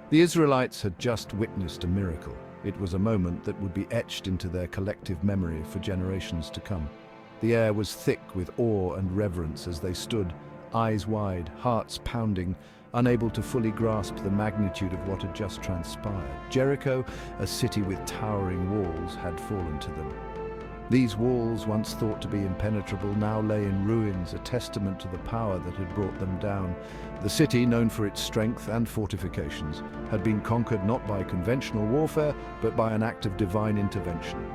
The Israelites had just witnessed a miracle. It was a moment that would be etched into their collective memory for generations to come. The air was thick with awe and reverence as they stood, eyes wide, hearts pounding, unable to fully grasp the magnitude of what had just transpired. Jericho, a city with towering walls, had fallen to them. These walls, once thought to be impenetrable, now lay in ruins, a testament to the power that had brought them down. The city, known for its strength and fortifications, had been conquered not by conventional warfare, but by an act of divine intervention.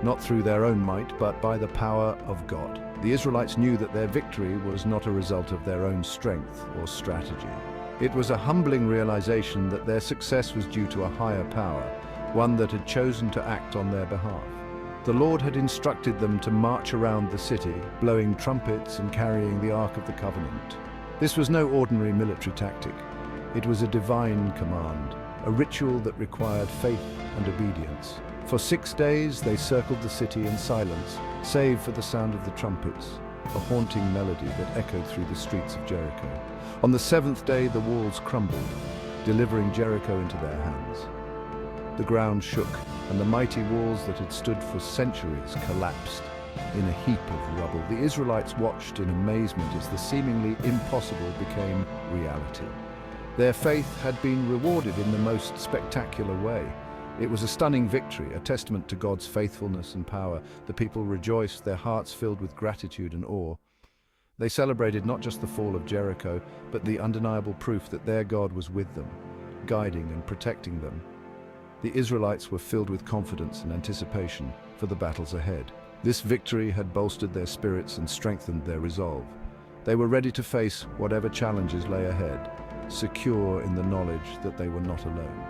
Not through their own might, but by the power of God. The Israelites knew that their victory was not a result of their own strength or strategy. It was a humbling realization that their success was due to a higher power, one that had chosen to act on their behalf. The Lord had instructed them to march around the city, blowing trumpets and carrying the Ark of the Covenant. This was no ordinary military tactic. It was a divine command, a ritual that required faith and obedience. For 6 days they circled the city in silence, save for the sound of the trumpets, a haunting melody that echoed through the streets of Jericho. On the 7th day the walls crumbled, delivering Jericho into their hands. The ground shook, and the mighty walls that had stood for centuries collapsed in a heap of rubble. The Israelites watched in amazement as the seemingly impossible became reality. Their faith had been rewarded in the most spectacular way. It was a stunning victory, a testament to God's faithfulness and power. The people rejoiced, their hearts filled with gratitude and awe. They celebrated not just the fall of Jericho, but the undeniable proof that their God was with them, guiding and protecting them. The Israelites were filled with confidence and anticipation for the battles ahead. This victory had bolstered their spirits and strengthened their resolve. They were ready to face whatever challenges lay ahead, secure in the knowledge that they were not alone.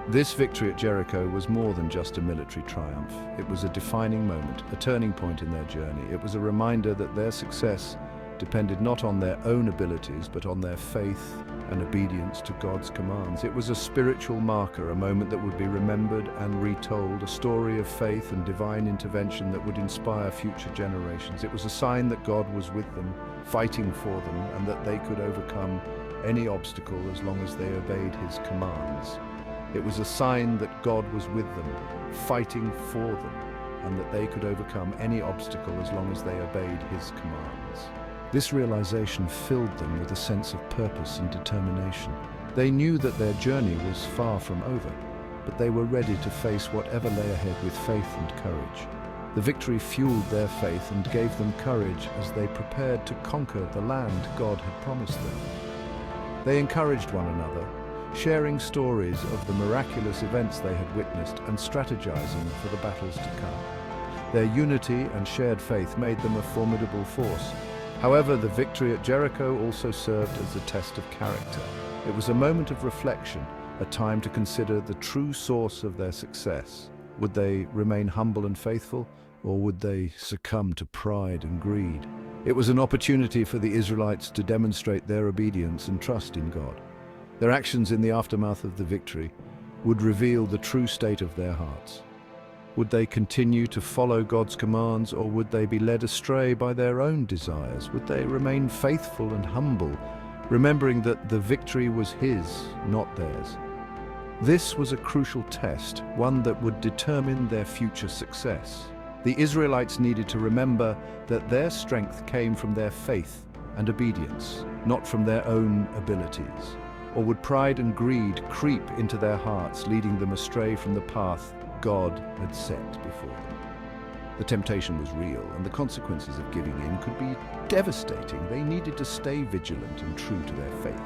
This victory at Jericho was more than just a military triumph. It was a defining moment, a turning point in their journey. It was a reminder that their success depended not on their own abilities, but on their faith and obedience to God's commands. It was a spiritual marker, a moment that would be remembered and retold, a story of faith and divine intervention that would inspire future generations. It was a sign that God was with them, fighting for them, and that they could overcome any obstacle as long as they obeyed His commands. It was a sign that God was with them, fighting for them, and that they could overcome any obstacle as long as they obeyed His commands. This realization filled them with a sense of purpose and determination. They knew that their journey was far from over, but they were ready to face whatever lay ahead with faith and courage. The victory fueled their faith and gave them courage as they prepared to conquer the land God had promised them. They encouraged one another, sharing stories of the miraculous events they had witnessed and strategizing for the battles to come. Their unity and shared faith made them a formidable force. However, the victory at Jericho also served as a test of character. It was a moment of reflection, a time to consider the true source of their success. Would they remain humble and faithful, or would they succumb to pride and greed? It was an opportunity for the Israelites to demonstrate their obedience and trust in God. Their actions in the aftermath of the victory would reveal the true state of their hearts. Would they continue to follow God's commands, or would they be led astray by their own desires? Would they remain faithful and humble, remembering that the victory was His, not theirs? This was a crucial test, one that would determine their future success. The Israelites needed to remember that their strength came from their faith and obedience, not from their own abilities. Or would pride and greed creep into their hearts, leading them astray from the path God had set before them? The temptation was real, and the consequences of giving in could be devastating. They needed to stay vigilant and true to their faith.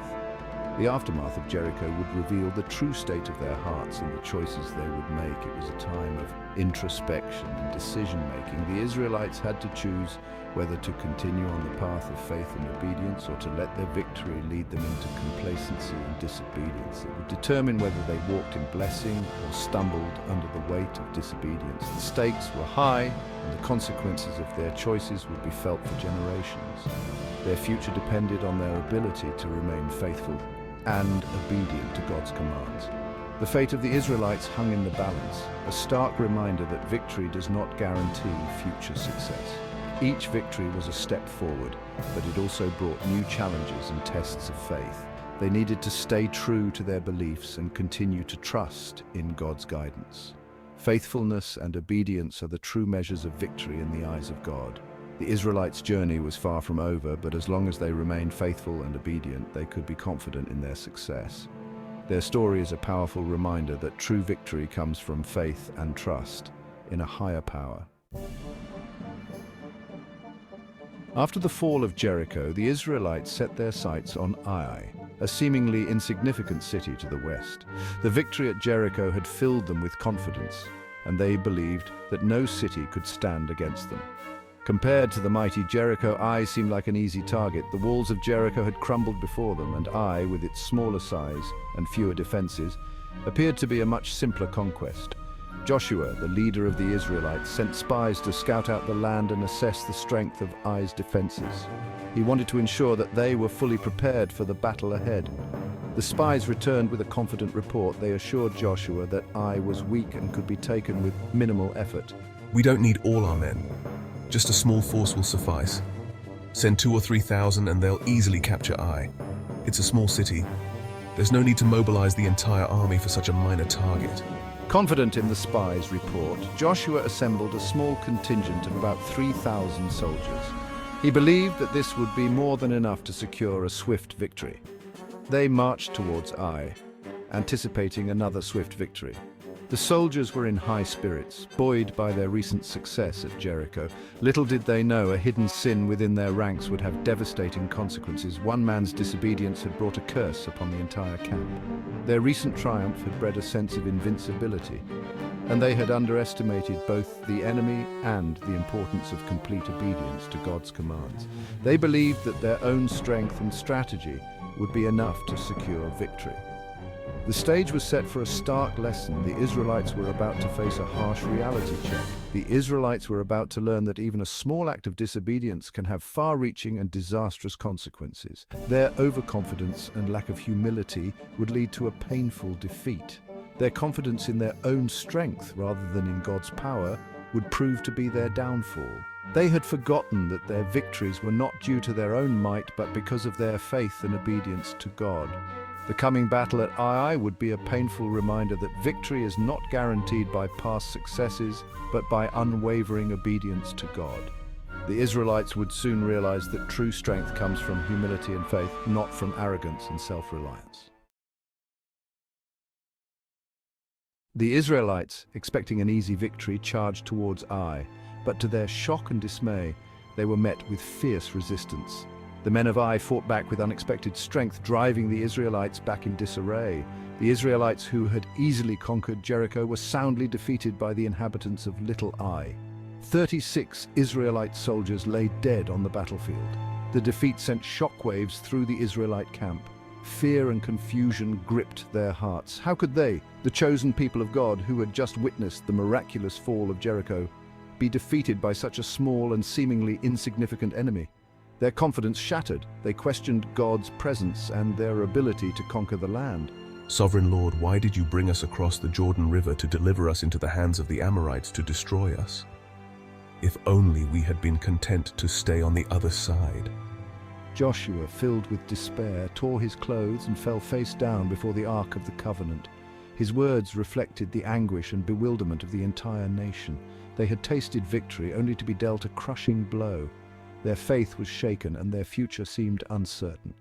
The aftermath of Jericho would reveal the true state of their hearts and the choices they would make. It was a time of introspection and decision-making. The Israelites had to choose whether to continue on the path of faith and obedience, or to let their victory lead them into complacency and disobedience. It would determine whether they walked in blessing or stumbled under the weight of disobedience. The stakes were high, and the consequences of their choices would be felt for generations. Their future depended on their ability to remain faithful and obedient to God's commands. The fate of the Israelites hung in the balance, a stark reminder that victory does not guarantee future success. Each victory was a step forward, but it also brought new challenges and tests of faith. They needed to stay true to their beliefs and continue to trust in God's guidance. Faithfulness and obedience are the true measures of victory in the eyes of God. The Israelites' journey was far from over, but as long as they remained faithful and obedient, they could be confident in their success. Their story is a powerful reminder that true victory comes from faith and trust in a higher power. After the fall of Jericho, the Israelites set their sights on Ai, a seemingly insignificant city to the west. The victory at Jericho had filled them with confidence, and they believed that no city could stand against them. Compared to the mighty Jericho, Ai seemed like an easy target. The walls of Jericho had crumbled before them, and Ai, with its smaller size and fewer defenses, appeared to be a much simpler conquest. Joshua, the leader of the Israelites, sent spies to scout out the land and assess the strength of Ai's defenses. He wanted to ensure that they were fully prepared for the battle ahead. The spies returned with a confident report. They assured Joshua that Ai was weak and could be taken with minimal effort. "We don't need all our men. Just a small force will suffice. Send 2,000 or 3,000 and they'll easily capture Ai. It's a small city. There's no need to mobilize the entire army for such a minor target." Confident in the spies' report, Joshua assembled a small contingent of about 3,000 soldiers. He believed that this would be more than enough to secure a swift victory. They marched towards Ai, anticipating another swift victory. The soldiers were in high spirits, buoyed by their recent success at Jericho. Little did they know a hidden sin within their ranks would have devastating consequences. One man's disobedience had brought a curse upon the entire camp. Their recent triumph had bred a sense of invincibility, and they had underestimated both the enemy and the importance of complete obedience to God's commands. They believed that their own strength and strategy would be enough to secure victory. The stage was set for a stark lesson. The Israelites were about to face a harsh reality check. The Israelites were about to learn that even a small act of disobedience can have far-reaching and disastrous consequences. Their overconfidence and lack of humility would lead to a painful defeat. Their confidence in their own strength rather than in God's power would prove to be their downfall. They had forgotten that their victories were not due to their own might, but because of their faith and obedience to God. The coming battle at Ai would be a painful reminder that victory is not guaranteed by past successes, but by unwavering obedience to God. The Israelites would soon realize that true strength comes from humility and faith, not from arrogance and self-reliance. The Israelites, expecting an easy victory, charged towards Ai, but to their shock and dismay, they were met with fierce resistance. The men of Ai fought back with unexpected strength, driving the Israelites back in disarray. The Israelites, who had easily conquered Jericho, were soundly defeated by the inhabitants of Little Ai. 36 Israelite soldiers lay dead on the battlefield. The defeat sent shockwaves through the Israelite camp. Fear and confusion gripped their hearts. How could they, the chosen people of God who had just witnessed the miraculous fall of Jericho, be defeated by such a small and seemingly insignificant enemy? Their confidence shattered. They questioned God's presence and their ability to conquer the land. "Sovereign Lord, why did you bring us across the Jordan River to deliver us into the hands of the Amorites to destroy us? If only we had been content to stay on the other side." Joshua, filled with despair, tore his clothes and fell face down before the Ark of the Covenant. His words reflected the anguish and bewilderment of the entire nation. They had tasted victory only to be dealt a crushing blow. Their faith was shaken and their future seemed uncertain.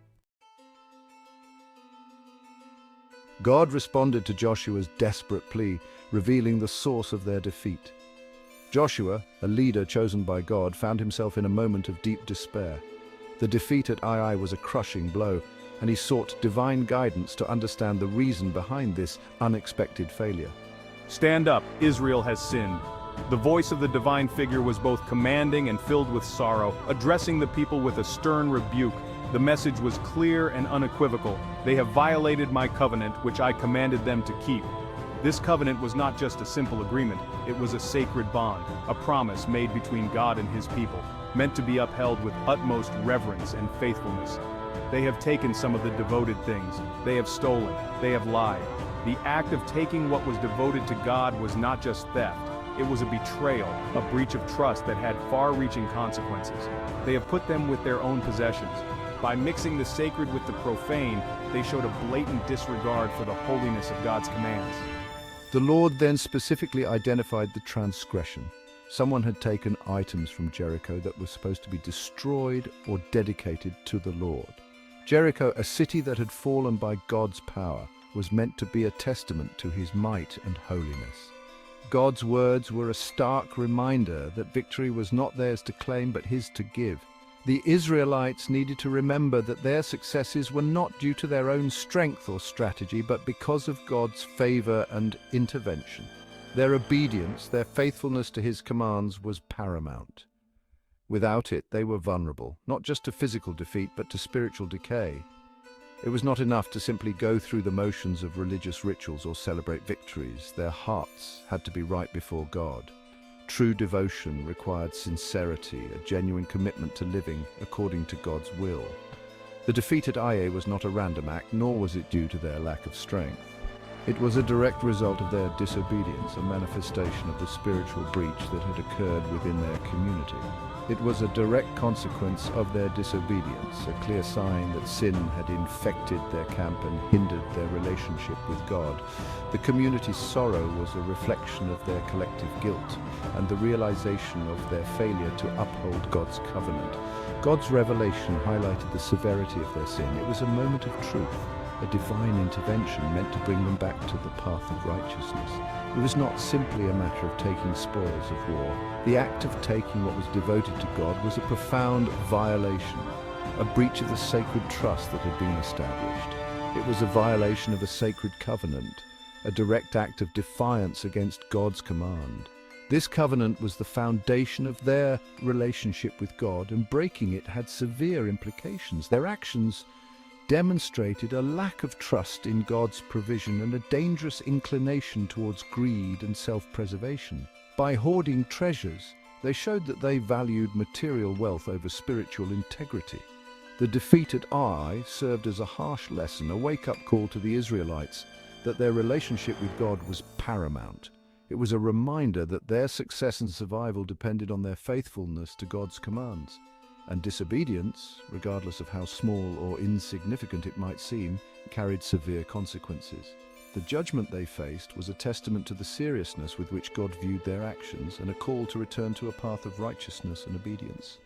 God responded to Joshua's desperate plea, revealing the source of their defeat. Joshua, a leader chosen by God, found himself in a moment of deep despair. The defeat at Ai was a crushing blow, and he sought divine guidance to understand the reason behind this unexpected failure. "Stand up, Israel has sinned." The voice of the divine figure was both commanding and filled with sorrow, addressing the people with a stern rebuke. The message was clear and unequivocal. "They have violated my covenant, which I commanded them to keep." This covenant was not just a simple agreement, it was a sacred bond, a promise made between God and his people, meant to be upheld with utmost reverence and faithfulness. They have taken some of the devoted things. They have stolen. They have lied. The act of taking what was devoted to God was not just theft. It was a betrayal, a breach of trust that had far-reaching consequences. They have put them with their own possessions. By mixing the sacred with the profane, they showed a blatant disregard for the holiness of God's commands. The Lord then specifically identified the transgression. Someone had taken items from Jericho that were supposed to be destroyed or dedicated to the Lord. Jericho, a city that had fallen by God's power, was meant to be a testament to his might and holiness. God's words were a stark reminder that victory was not theirs to claim but his to give. The Israelites needed to remember that their successes were not due to their own strength or strategy, but because of God's favor and intervention. Their obedience, their faithfulness to his commands was paramount. Without it, they were vulnerable, not just to physical defeat, but to spiritual decay. It was not enough to simply go through the motions of religious rituals or celebrate victories. Their hearts had to be right before God. True devotion required sincerity, a genuine commitment to living according to God's will. The defeat at Ai was not a random act, nor was it due to their lack of strength. It was a direct result of their disobedience, a manifestation of the spiritual breach that had occurred within their community. It was a direct consequence of their disobedience, a clear sign that sin had infected their camp and hindered their relationship with God. The community's sorrow was a reflection of their collective guilt and the realization of their failure to uphold God's covenant. God's revelation highlighted the severity of their sin. It was a moment of truth, a divine intervention meant to bring them back to the path of righteousness. It was not simply a matter of taking spoils of war. The act of taking what was devoted to God was a profound violation, a breach of the sacred trust that had been established. It was a violation of a sacred covenant, a direct act of defiance against God's command. This covenant was the foundation of their relationship with God, and breaking it had severe implications. Their actions demonstrated a lack of trust in God's provision and a dangerous inclination towards greed and self-preservation. By hoarding treasures, they showed that they valued material wealth over spiritual integrity. The defeat at Ai served as a harsh lesson, a wake-up call to the Israelites that their relationship with God was paramount. It was a reminder that their success and survival depended on their faithfulness to God's commands. And disobedience, regardless of how small or insignificant it might seem, carried severe consequences. The judgment they faced was a testament to the seriousness with which God viewed their actions and a call to return to a path of righteousness and obedience.